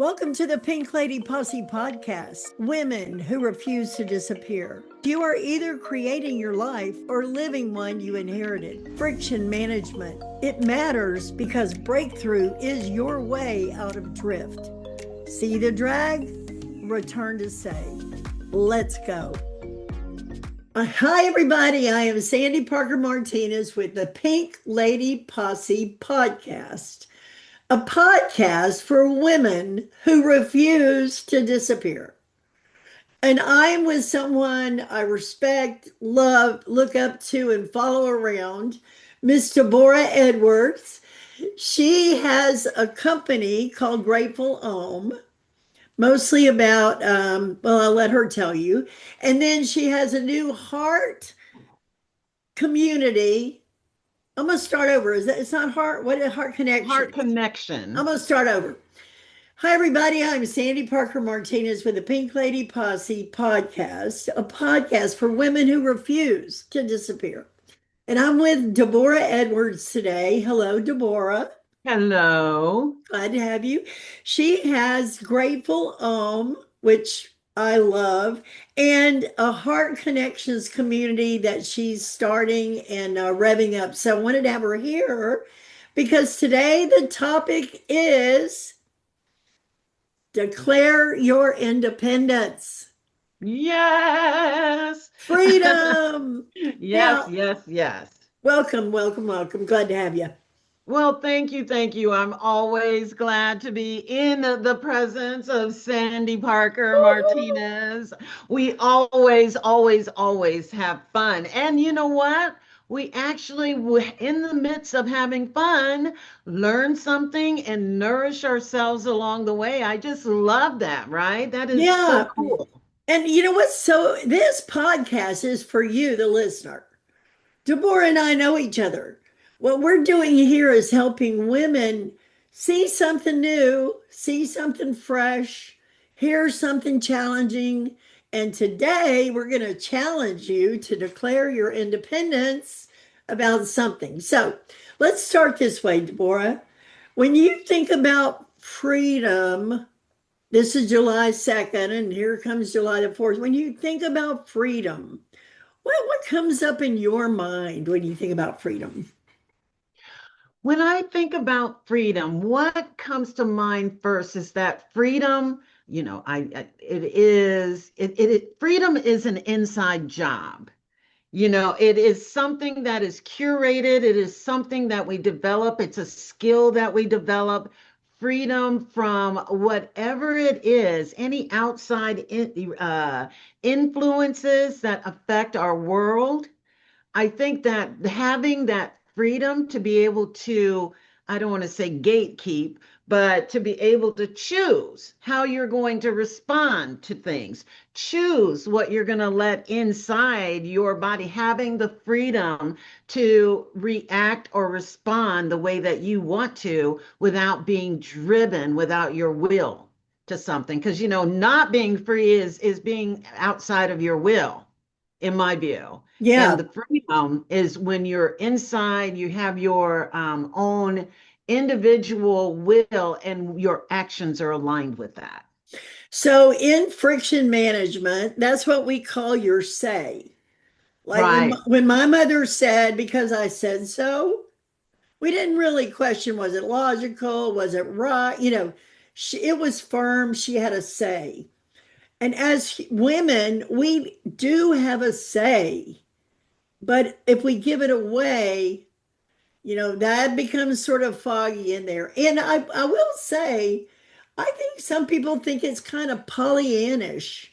Welcome to the Pink Lady Posse podcast, Women Who Refuse to Disappear. You are either creating your life or living one you inherited. Friction management. It matters because breakthrough is your way out of drift. See the drag? Return to say. Let's go. Hi, everybody. I am Sandy Parker Martinez with the Pink Lady Posse podcast. A podcast for women who refuse to disappear. And I'm with someone I respect, love, look up to, and follow around, Miss Denorah Edwards. She has a company called Grateful Home, mostly about, I'll let her tell you. And then she has a new heart community. I'm going to start over. It's not heart? What is heart connection? Heart connection. I'm going to start over. Hi, everybody. I'm Sandy Parker Martinez with the Pink Lady Posse podcast, a podcast for women who refuse to disappear. And I'm with Denorah Edwards today. Hello, Denorah. Hello. Glad to have you. She has Grateful Home, which I love, and a Heart Connections community that she's starting and revving up. So I wanted to have her here because today the topic is declare your independence. Yes. Freedom. Yes, yes. Welcome. Glad to have you. Well, thank you. I'm always glad to be in the presence of Sandy Parker Martinez. We always have fun. And you know what? We actually, in the midst of having fun, learn something and nourish ourselves along the way. I just love that, right? That is so cool. And you know what? So this podcast is for you, the listener. Denorah and I know each other. What we're doing here is helping women see something new, see something fresh, hear something challenging. And today we're going to challenge you to declare your independence about something. So let's start this way, Denorah. When you think about freedom, this is July 2nd, and here comes July the 4th. When you think about freedom, what comes up in your mind when you think about freedom? When I think about freedom, what comes to mind first is that freedom, freedom is an inside job. It is something that is curated. It is something that we develop. It's a skill that we develop. Freedom from whatever it is, any outside influences that affect our world. I think that having that freedom to be able to, I don't want to say gatekeep, but to be able to choose how you're going to respond to things, choose what you're going to let inside your body, having the freedom to react or respond the way that you want to without being driven, without your will to something. Because, not being free is being outside of your will, in my view. Yeah. And the freedom is when you're inside, you have your own individual will and your actions are aligned with that. So in friction management, that's what we call your say. Like right. when my mother said, because I said so, we didn't really question, was it logical? Was it right? It was firm. She had a say. And as women, we do have a say. But if we give it away, that becomes sort of foggy in there. And I will say, I think some people think it's kind of Pollyannish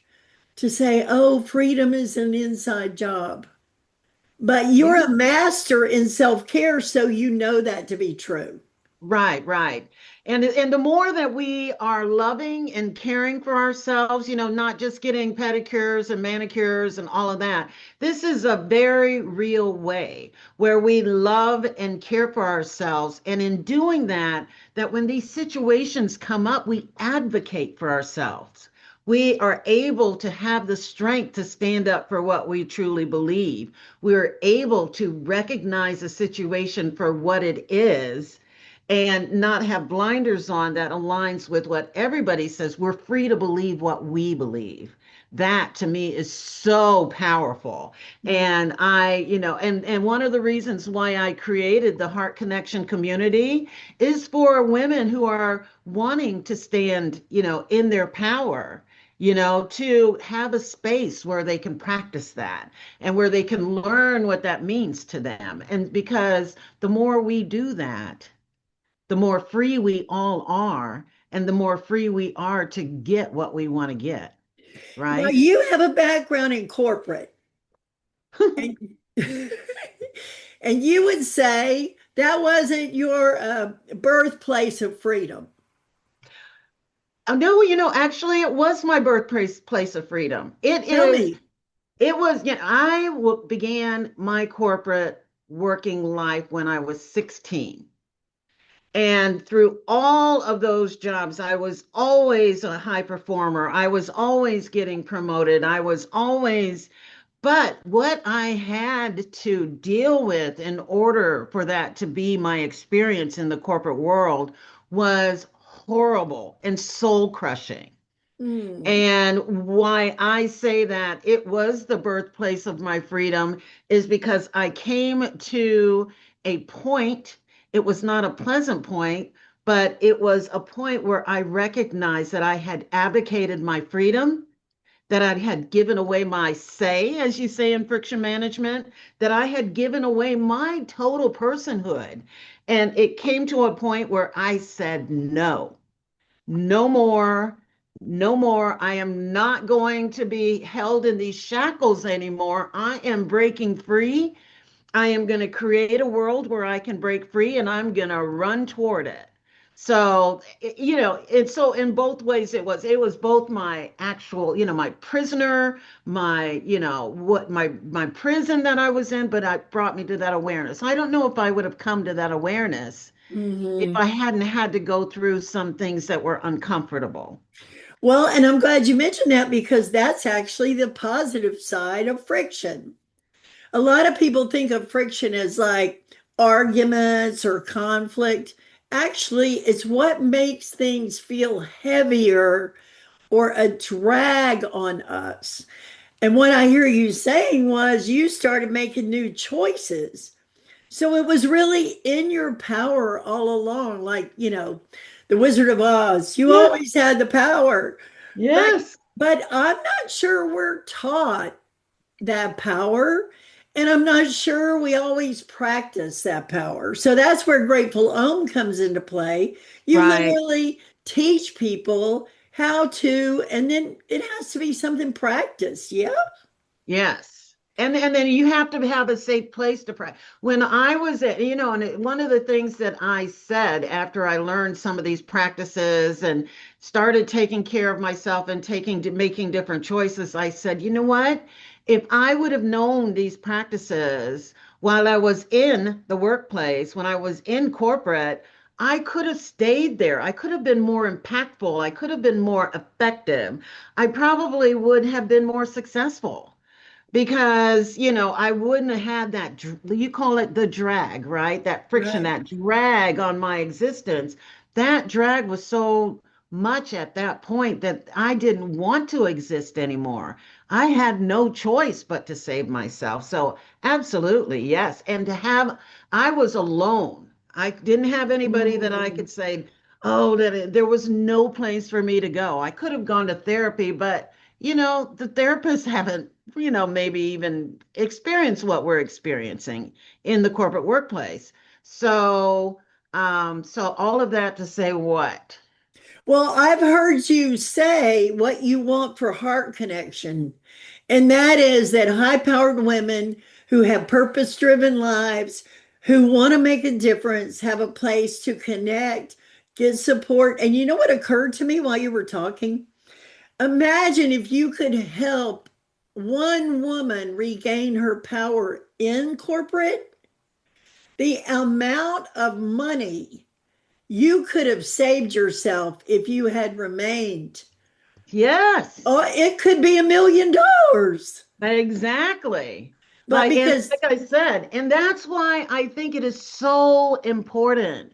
to say, oh, freedom is an inside job. But you're a master in self-care, so you know that to be true. Right. And the more that we are loving and caring for ourselves, not just getting pedicures and manicures and all of that. This is a very real way where we love and care for ourselves. And in doing that when these situations come up, we advocate for ourselves. We are able to have the strength to stand up for what we truly believe. We're able to recognize a situation for what it is and not have blinders on that aligns with what everybody says. We're free to believe what we believe. That to me is so powerful. Mm. And and one of the reasons why I created the Heart Connection community is for women who are wanting to stand, in their power, to have a space where they can practice that and where they can learn what that means to them. And because the more we do that, the more free we all are, and the more free we are to get what we want to get, Now, right? you have a background in corporate, and, and you would say that wasn't your birthplace of freedom. Oh, no, actually, it was my birthplace place of freedom. Tell me. It was, began my corporate working life when I was 16. And through all of those jobs, I was always a high performer. I was always getting promoted. But what I had to deal with in order for that to be my experience in the corporate world was horrible and soul crushing. Mm. And why I say that it was the birthplace of my freedom is because I came to a point, it was not a pleasant point, but it was a point where I recognized that I had abdicated my freedom, that I had given away my say, as you say in friction management, that I had given away my total personhood. And it came to a point where I said, no. No more, no more. I am not going to be held in these shackles anymore. I am breaking free. I am going to create a world where I can break free and I'm going to run toward it. So, it's so in both ways it was both my actual, my prisoner, my, what my prison that I was in, but it brought me to that awareness. I don't know if I would have come to that awareness if Hmm. I hadn't had to go through some things that were uncomfortable. Well, and I'm glad you mentioned that because that's actually the positive side of friction. A lot of people think of friction as like arguments or conflict. Actually, it's what makes things feel heavier or a drag on us. And what I hear you saying was you started making new choices. So it was really in your power all along, like, the Wizard of Oz. You Yeah. always had the power. But Yes. but I'm not sure we're taught that power. And I'm not sure we always practice that power. So that's where Grateful Om comes into play. You Right. literally teach people how to, and then it has to be something practiced. Yeah. Yes. And then you have to have a safe place to practice. When I was at, one of the things that I said after I learned some of these practices and started taking care of myself and making different choices, I said, you know what? If I would have known these practices while I was in the workplace, when I was in corporate, I could have stayed there. I could have been more impactful. I could have been more effective. I probably would have been more successful because I wouldn't have had that you call it the drag, right? That friction, Right. that drag on my existence. That drag was so much at that point that I didn't want to exist anymore. I had no choice but to save myself. So absolutely, yes. And I was alone. I didn't have anybody that I Mm. could say, oh, there was no place for me to go. I could have gone to therapy, but the therapists haven't, maybe even experienced what we're experiencing in the corporate workplace. So all of that to say what? Well, I've heard you say what you want for heart connection, and that is that high powered women who have purpose driven lives, who want to make a difference, have a place to connect, get support. And you know what occurred to me while you were talking? Imagine if you could help one woman regain her power in corporate, the amount of money you could have saved yourself if you had remained. Yes. Oh, it could be $1 million. Exactly. But And because like I said, and that's why I think it is so important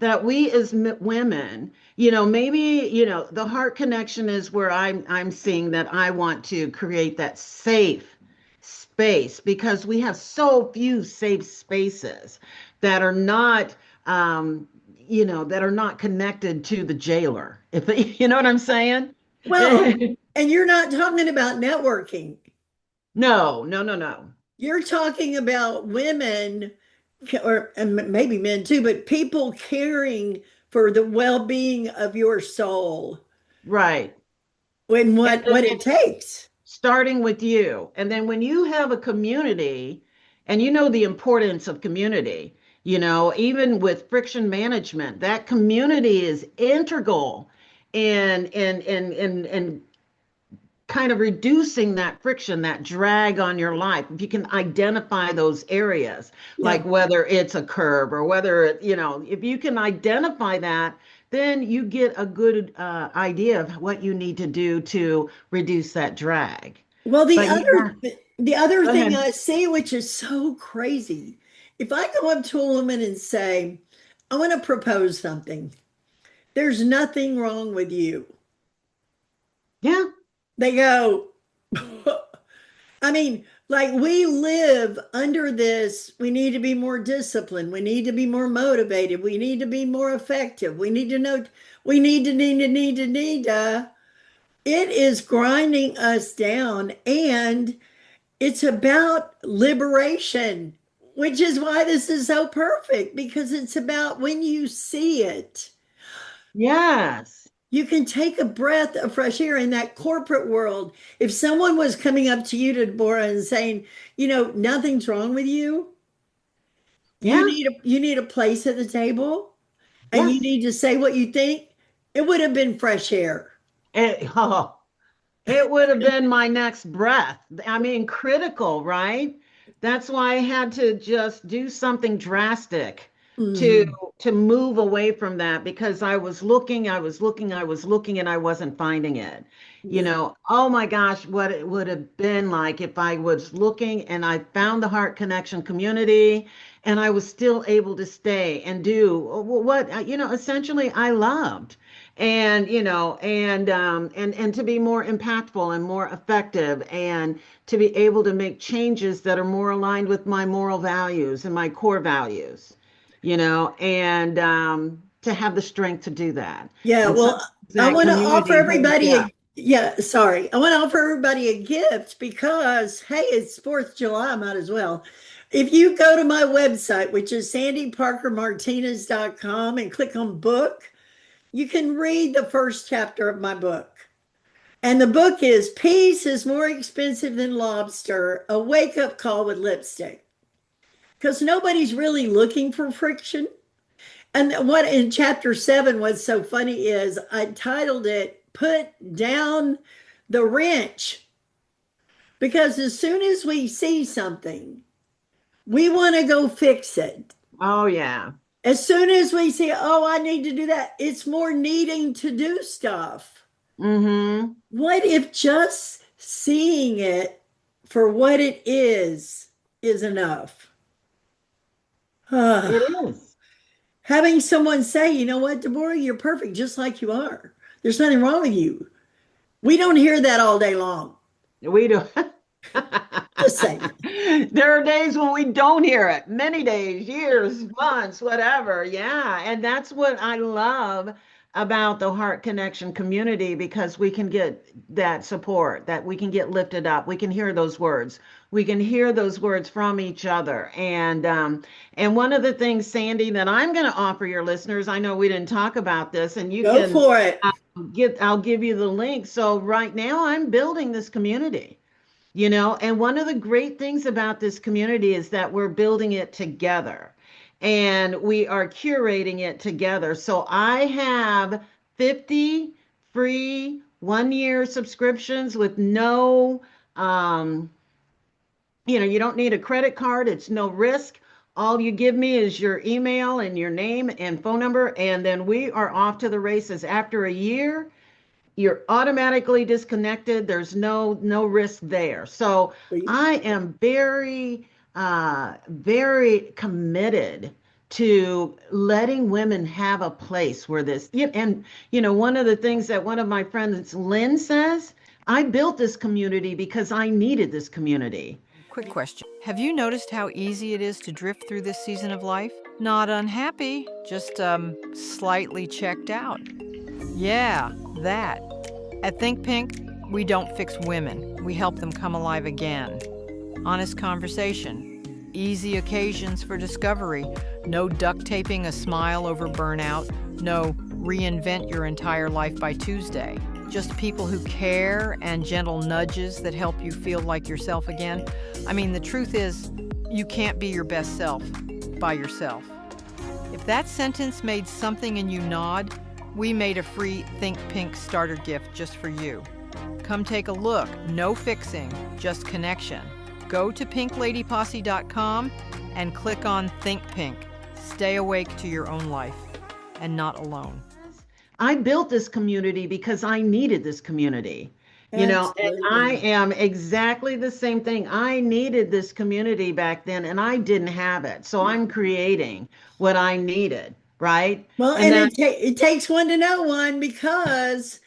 that we as women, maybe, the heart connection is where I'm seeing that I want to create that safe space because we have so few safe spaces that are not that are not connected to the jailer. If you know what I'm saying? Well, and you're not talking about networking. No, no, no, no. You're talking about women, or and maybe men too, but people caring for the well-being of your soul Right. and And what it takes. starting with you. And then when you have a community, and you know the importance of community, even with friction management, that community is integral in kind of reducing that friction, that drag on your life. If you can identify those areas, like Yeah. whether it's a curb or whether if you can identify that, then you get a good idea of what you need to do to reduce that drag. Well, But yeah, the other go thing ahead. I see, which is so crazy, if I go up to a woman and say, I want to propose something, there's nothing wrong with you. Yeah, They go, I mean, like we live under this, we need to be more disciplined. We need to be more motivated. We need to be more effective. We need to know, we need to. It is grinding us down. And it's about liberation, which is why this is so perfect because it's about when you see it. yes, You can take a breath of fresh air in that corporate world. If someone was coming up to you, Deborah, and saying, nothing's wrong with you, yeah, you need a place at the table, and you yes. need to say what you think, it would have been fresh air. Oh, it would have been my next breath. I mean, critical, right? That's why I had to just do something drastic to Mhm. to move away from that because I was looking, and I wasn't finding it. Yeah. Oh my gosh, what it would have been like if I was looking and I found the Heart Connection community and I was still able to stay and do what, essentially I loved and and to be more impactful and more effective and to be able to make changes that are more aligned with my moral values and my core values, and to have the strength to do that. Yeah, And well, sometimes I that want to offer community holds everybody that. a yeah, sorry. I want to offer everybody a gift because hey, it's 4th of July, I might as well. If you go to my website, which is sandyparkermartinez.com and click on book, you can read the first chapter of my book. And the book is Peace is More Expensive Than Lobster, a wake-up call with lipstick. Because nobody's really looking for friction. And what in chapter 7, what's so funny is I titled it Put Down the Wrench. Because as soon as we see something, we want to go fix it. Oh yeah. As soon as we see, oh, I need to do that, it's more needing to do stuff. Mm-hmm. What if just seeing it for what it is enough? It is. Having someone say, you know what, Deborah, you're perfect just like you are. There's nothing wrong with you. We don't hear that all day long. We do. Just saying. There are days when we don't hear it, many days, years, months, whatever. Yeah. And that's what I love about the Heart Connection community because we can get that support, that we can get lifted up. We can hear those words. We can hear those words from each other. And one of the things, Sandy, that I'm going to offer your listeners, I know we didn't talk about this, and you Go can for it. I'll give you the link. So right now I'm building this community. And one of the great things about this community is that we're building it together and we are curating it together. So I have 50 free 1 year subscriptions with no, um, you don't need a credit card. It's no risk. All you give me is your email and your name and phone number, and then we are off to the races. After a year, you're automatically disconnected. There's no risk there. So I am very very committed to letting women have a place where this, yeah, and one of the things that one of my friends, Lynn, says, I built this community because I needed this community. Quick question. Have you noticed how easy it is to drift through this season of life? Not unhappy, just slightly checked out. Yeah, that. At Think Pink, we don't fix women. We help them come alive again. Honest conversation. Easy occasions for discovery. No duct taping a smile over burnout. No reinvent your entire life by Tuesday. Just people who care and gentle nudges that help you feel like yourself again. I mean, the truth is, you can't be your best self by yourself. If that sentence made something in you nod, we made a free Think Pink starter gift just for you. Come take a look. No fixing, just connection. Go to pinkladyposse.com and click on Think Pink. Stay awake to your own life and not alone. I built this community because I needed this community. And I am exactly the same thing. I needed this community back then and I didn't have it. So I'm creating what I needed, right? Well, and it takes one to know one, because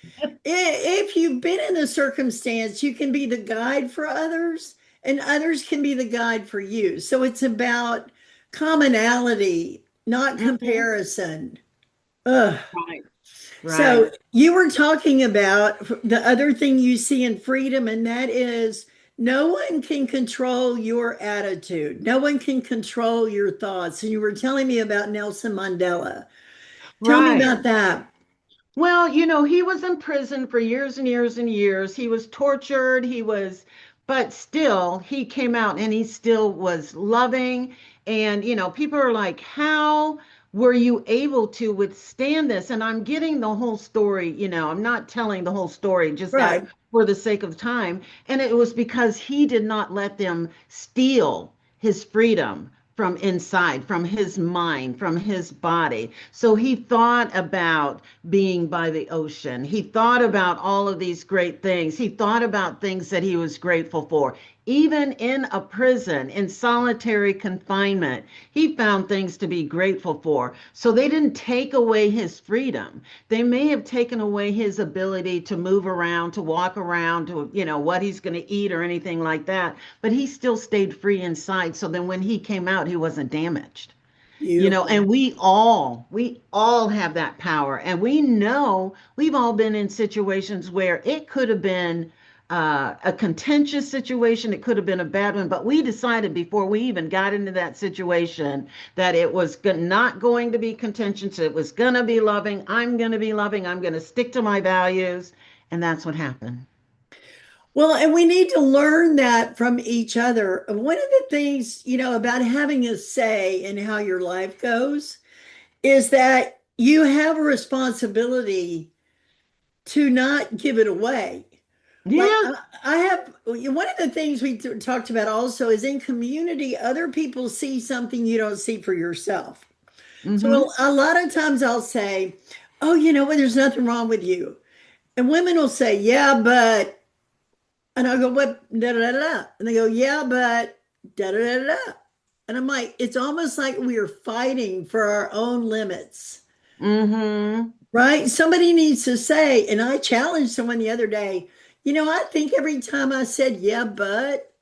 if you've been in a circumstance, you can be the guide for others and others can be the guide for you. So it's about commonality, not comparison. Ugh. Right. So you were talking about the other thing you see in freedom, and that is no one can control your attitude. No one can control your thoughts. And you were telling me about Nelson Mandela. Tell me about that. Well, he was in prison for years and years and years. He was tortured. But still, he came out and he still was loving. And, people are like, how were you able to withstand this? And I'm getting the whole story, I'm not telling the whole story, just that for the sake of time. And it was because he did not let them steal his freedom from inside, from his mind, from his body. So he thought about being by the ocean. He thought about all of these great things. He thought about things that he was grateful for. Even in a prison, in solitary confinement, he found things to be grateful for. So they didn't take away his freedom. They may have taken away his ability to move around, to walk around, to, what he's going to eat or anything like that. But he still stayed free inside. So then when he came out, he wasn't damaged. And we all have that power. And we know we've all been in situations where it could have been a contentious situation. It could have been a bad one, but we decided before we even got into that situation that it was not going to be contentious. It was going to be loving. I'm going to be loving. I'm going to stick to my values. And that's what happened. Well, and we need to learn that from each other. One of the things, about having a say in how your life goes is that you have a responsibility to not give it away. Yeah. Like, I have one of the things we talked about also is in community, other people see something you don't see for yourself. So a lot of times I'll say, oh, there's nothing wrong with you. And women will say, yeah, but, and I'll go, what, da da da da. And they go, yeah, but, da da da da. And I'm like, it's almost like we are fighting for our own limits. Right? Somebody needs to say, and I challenged someone the other day, I think every time I said, yeah, but,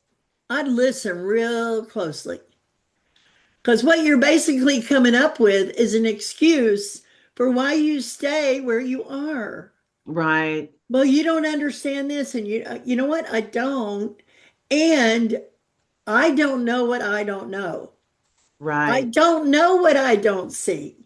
I'd listen real closely. Because what you're basically coming up with is an excuse for why you stay where you are. Right. Well, you don't understand this. And you know what? I don't. And I don't know what I don't know. Right. I don't know what I don't see.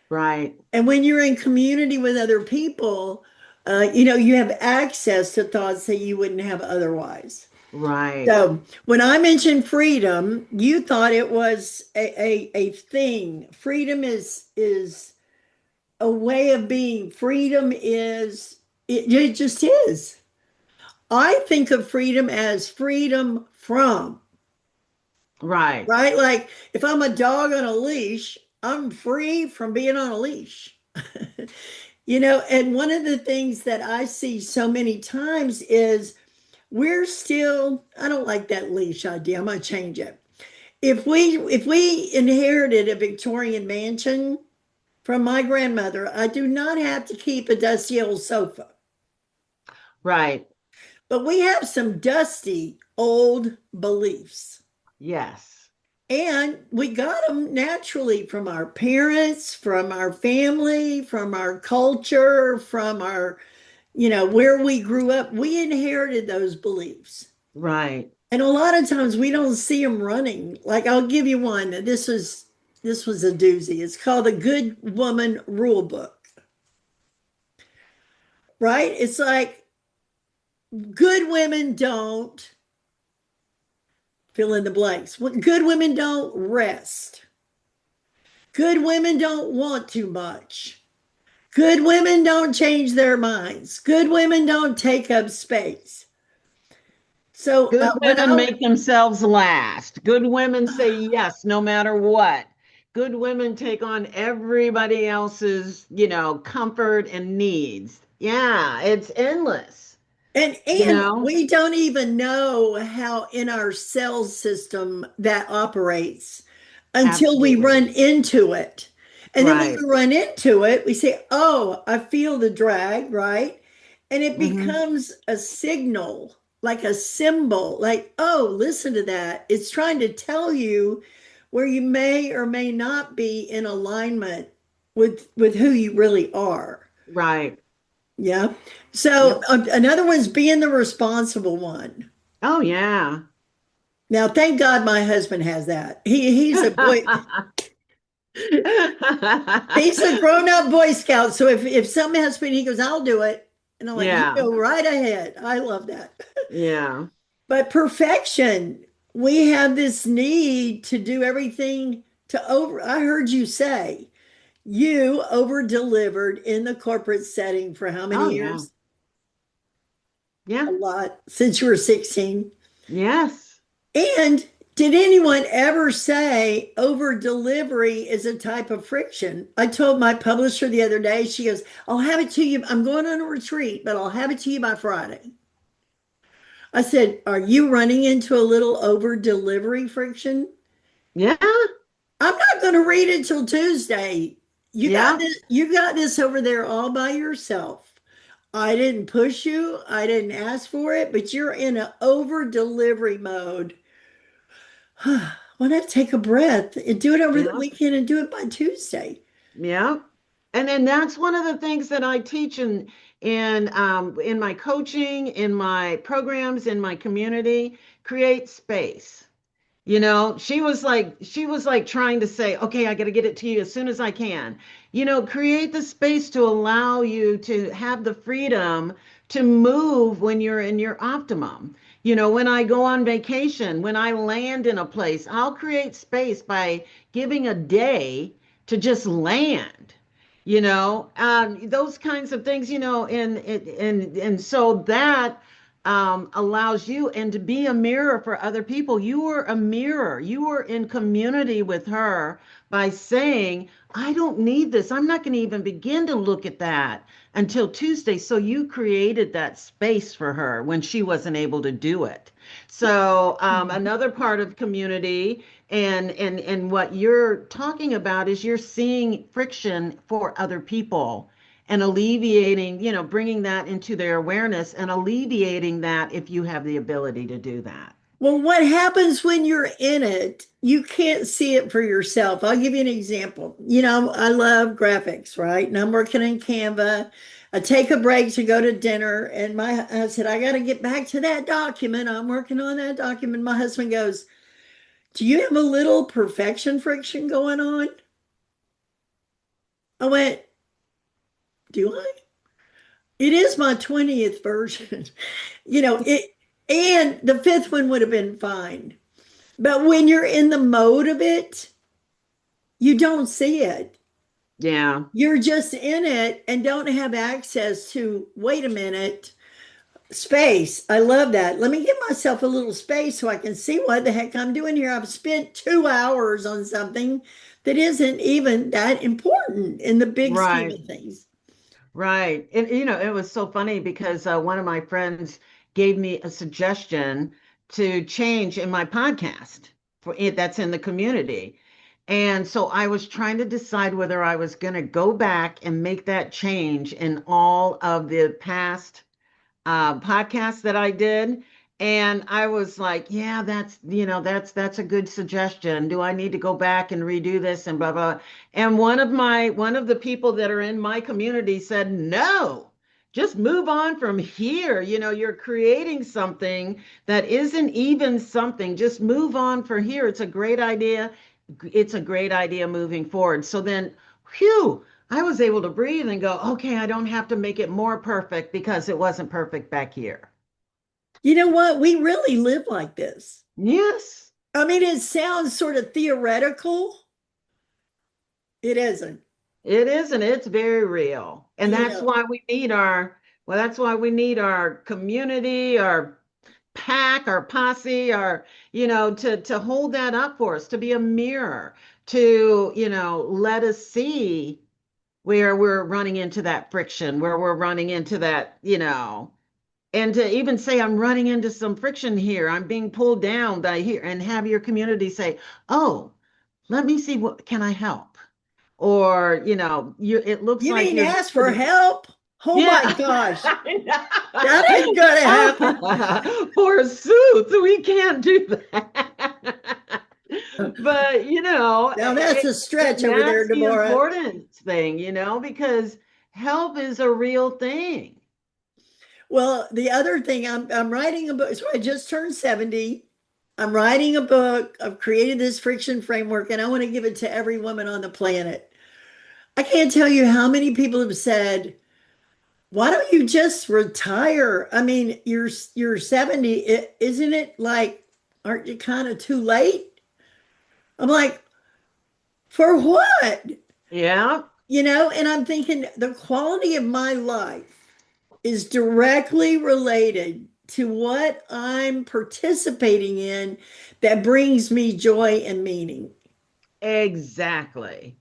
Right. And when you're in community with other people, you have access to thoughts that you wouldn't have otherwise. Right. So when I mentioned freedom, you thought it was a thing. Freedom is a way of being. Freedom is, it just is. I think of freedom as freedom from. Right. Right? Like if I'm a dog on a leash, I'm free from being on a leash. And one of the things that I see so many times is we're still, I don't like that leash idea. I'm going to change it. if we inherited a Victorian mansion from my grandmother, I do not have to keep a dusty old sofa. Right. But we have some dusty old beliefs. Yes. And we got them naturally from our parents, from our family, from our culture, from our, where we grew up. We inherited those beliefs. Right. And a lot of times we don't see them running. Like I'll give you one. This was a doozy. It's called the Good Woman Rule Book. Right? It's like good women don't fill in the blanks. Good women don't rest. Good women don't want too much. Good women don't change their minds. Good women don't take up space. So Good when women make themselves last. Good women say yes no matter what. Good women take on everybody else's, comfort and needs. Yeah, it's endless, you and know? we don't even know how in our cell system that operates until we Absolutely. run into it. And then when Right. we run into it, we say, "Oh, I feel the drag," right? And it Hmm. becomes a signal, like a symbol, like, "Oh, listen to that. It's trying to tell you where you may or may not be in alignment with who you really are." Right. Yeah. So Yep. another one's being the responsible one. Oh, yeah. Now, thank God my husband has that. He's a boy, he's a grown-up Boy Scout. So if something has to be, he goes, "I'll do it." And I'm like, "You Yeah. go right ahead." I love that. Yeah. But perfection, we have this need to do everything to over. I heard you say you over delivered in the corporate setting for how Oh, many yeah. years? Yeah. A lot since you were 16. Yes. And did anyone ever say over delivery is a type of friction? I told my publisher the other day, she goes, "I'll have it to you. I'm going on a retreat, but I'll have it to you by Friday." I said, "Are you running into a little over delivery friction?" Yeah. "I'm not going to read it till Tuesday. Yeah. You got this over there all by yourself. I didn't push you. I didn't ask for it, but you're in an over delivery mode." Why not take a breath and do it over the Yeah. weekend and do it by Tuesday? Yeah. And then that's one of the things that I teach in my coaching, in my programs, in my community, create space. She was like trying to say, okay, I got to get it to you as soon as I can. Create the space to allow you to have the freedom to move when you're in your optimum. When I go on vacation, when I land in a place, I'll create space by giving a day to just land. Those kinds of things, and so that allows you and to be a mirror for other people. You are a mirror. You are in community with her by saying, I don't need this. I'm not going to even begin to look at that until Tuesday. So you created that space for her when she wasn't able to do it. So another part of community and what you're talking about is you're seeing friction for other people and alleviating, bringing that into their awareness and alleviating that if you have the ability to do that. Well, what happens when you're in it? You can't see it for yourself. I'll give you an example. I love graphics, right? And I'm working in Canva. I take a break to go to dinner, and I said, "I got to get back to that document. I'm working on that document." My husband goes, "Do you have a little perfection friction going on?" I went, "Do I?" It is my 20th version. It, and the fifth one would have been fine. But when you're in the mode of it, you don't see it. Yeah. You're just in it and don't have access to, wait a minute, space. I love that. Let me give myself a little space so I can see what the heck I'm doing here. I've spent 2 hours on something that isn't even that important in the big scheme Right. of things. Right. And it was so funny because one of my friends gave me a suggestion to change in my podcast. for it that's in the community. And so I was trying to decide whether I was going to go back and make that change in all of the past podcasts that I did. And I was like, yeah, that's a good suggestion. Do I need to go back and redo this and blah blah? And one of the people that are in my community said, no, just move on from here. You're creating something that isn't even something. Just move on from here. It's a great idea. It's a great idea moving forward. So then, whew, I was able to breathe and go, okay, I don't have to make it more perfect because it wasn't perfect back here. You know what? We really live like this. Yes. I mean, it sounds sort of theoretical. It isn't. It isn't. It's very real. And that's why that's why we need our community, our pack, our posse, to hold that up for us, to be a mirror, to, let us see where we're running into that friction, where we're running into that, and to even say, I'm running into some friction here. I'm being pulled down by here, and have your community say, oh, let me see, what can I help? Or, it looks You like mean you're ask for help? Oh yeah. my gosh. That ain't gonna happen. Forsooth, we can't do that. But Now that's a stretch over there, that's the Deborah. important thing, because help is a real thing. Well, the other thing, I'm writing a book. So I just turned 70. I'm writing a book. I've created this friction framework, and I want to give it to every woman on the planet. I can't tell you how many people have said, why don't you just retire? I mean, you're 70. Isn't it like, aren't you kind of too late? I'm like, for what? Yeah. And I'm thinking the quality of my life is directly related to what I'm participating in that brings me joy and meaning. Exactly.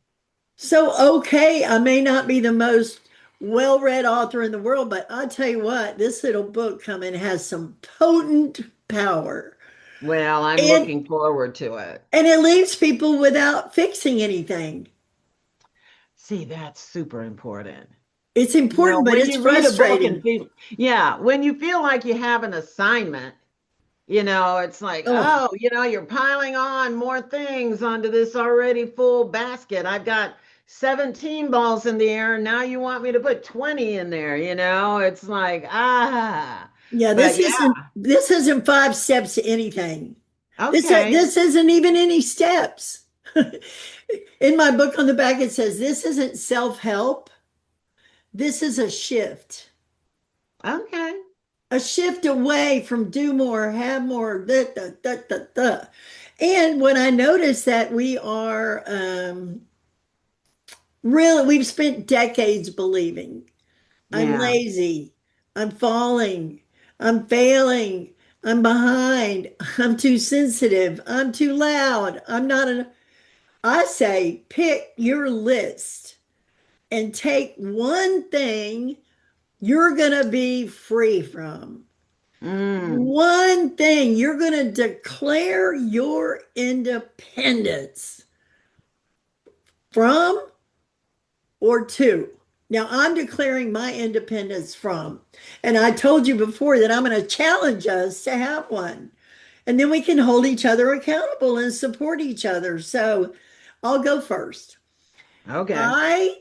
So, okay, I may not be the most well-read author in the world, but I'll tell you what, this little book coming has some potent power. Well, I'm looking forward to it. And it leaves people without fixing anything. See, that's super important. It's important, but when it's you read a book frustrating. and when you feel like you have an assignment, it's like, Oh. you're piling on more things onto this already full basket. I've got 17 balls in the air, and now you want me to put 20 in there, it's like, Yeah, but this isn't 5 steps to anything. okay. This isn't even any steps. In my book on the back, it says, this isn't self-help. This is a shift. Okay. A shift away from do more, have more, da, da, da, da, da. And when I notice that we are we've spent decades believing I'm lazy, I'm falling, I'm failing, I'm behind, I'm too sensitive, I'm too loud, I say pick your list and take one thing you're going to be free from. One thing you're going to declare your independence from or to. Now, I'm declaring my independence from, and I told you before that I'm going to challenge us to have one. And then we can hold each other accountable and support each other. So I'll go first. Okay.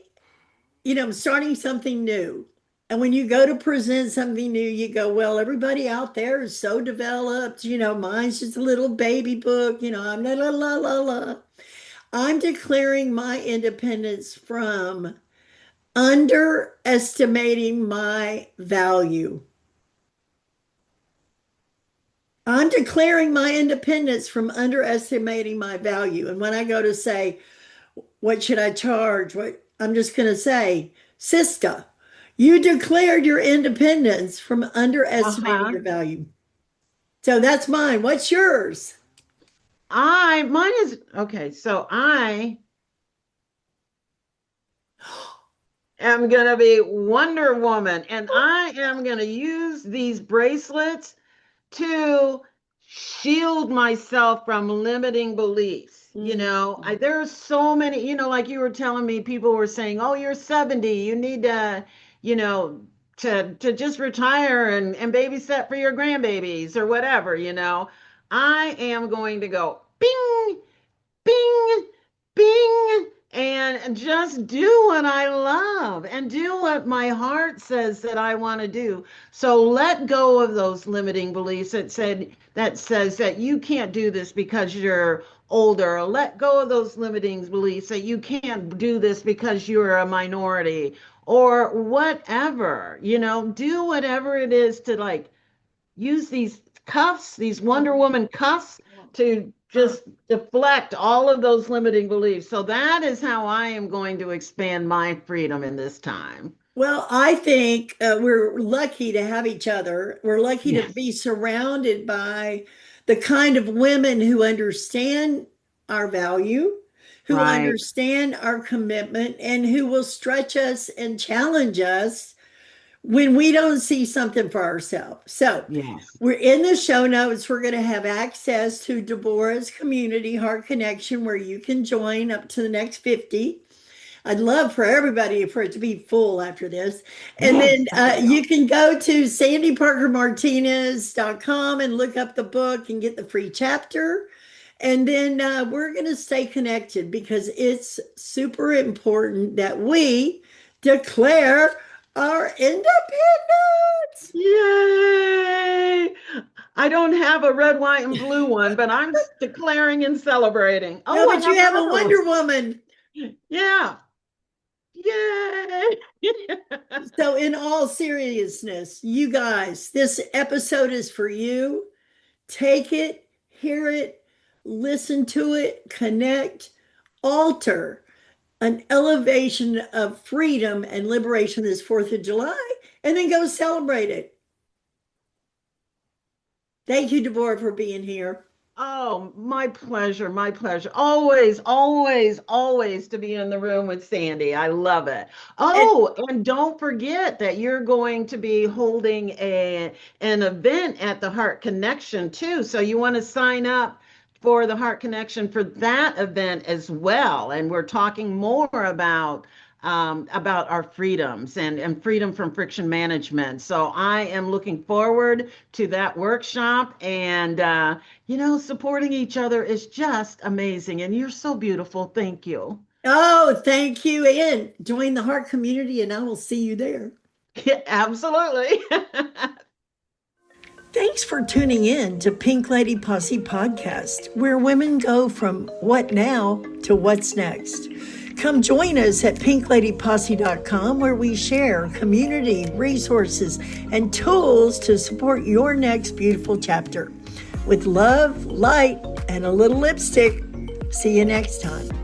I'm starting something new. And when you go to present something new, you go, well, everybody out there is so developed. Mine's just a little baby book. I'm la la la la la. I'm declaring my independence from underestimating my value. I'm declaring my independence from underestimating my value. And when I go to say, what should I charge? I'm just going to say, Siska, you declared your independence from underestimating your value. So that's mine. What's yours? Mine is okay. So I am going to be Wonder Woman, and I am going to use these bracelets to shield myself from limiting beliefs. There are so many, like you were telling me, people were saying, oh, you're 70, you need to, you know, to just retire and babysit for your grandbabies or whatever. I am going to go bing, bing, bing, and just do what I love and do what my heart says that I want to do. So let go of those limiting beliefs that says that you can't do this because you're older. Let go of those limiting beliefs that you can't do this because you're a minority or whatever. Do whatever it is to like use these cuffs, these Wonder Woman cuffs, to just deflect all of those limiting beliefs. So that is how I am going to expand my freedom in this time. Well, I think we're lucky to have each other. We're lucky to Yes. be surrounded by the kind of women who understand our value, who Right. understand our commitment, and who will stretch us and challenge us when we don't see something for ourselves. So Yes. we're in the show notes. We're going to have access to Deborah's community Heart Connection, where you can join up to the next 50. I'd love for everybody for it to be full after this. And Yes. then you can go to sandyparkermartinez.com and look up the book and get the free chapter. And then we're going to stay connected because it's super important that we declare our independence. Yay! I don't have a red, white, and blue one, but I'm declaring and celebrating. No, Oh, I but you have a another one. Wonder Woman. Yeah. Yay! So, in all seriousness, you guys, this episode is for you. Take it, hear it, listen to it, connect, alter an elevation of freedom and liberation this 4th of July, and then go celebrate it. Thank you, Deborah, for being here. Oh, my pleasure. My pleasure. Always, always, always to be in the room with Sandy. I love it. Oh, and don't forget that you're going to be holding an event at the Heart Connection too. So you want to sign up for the Heart Connection for that event as well. And we're talking more about our freedoms and freedom from friction management. So I am looking forward to that workshop, and supporting each other is just amazing. And you're so beautiful. Thank you. Oh, thank you. And join the Heart community, and I will see you there. Yeah, absolutely. Thanks for tuning in to Pink Lady Posse Podcast, where women go from what now to what's next. Come join us at pinkladyposse.com, where we share community, resources, and tools to support your next beautiful chapter. With love, light, and a little lipstick. See you next time.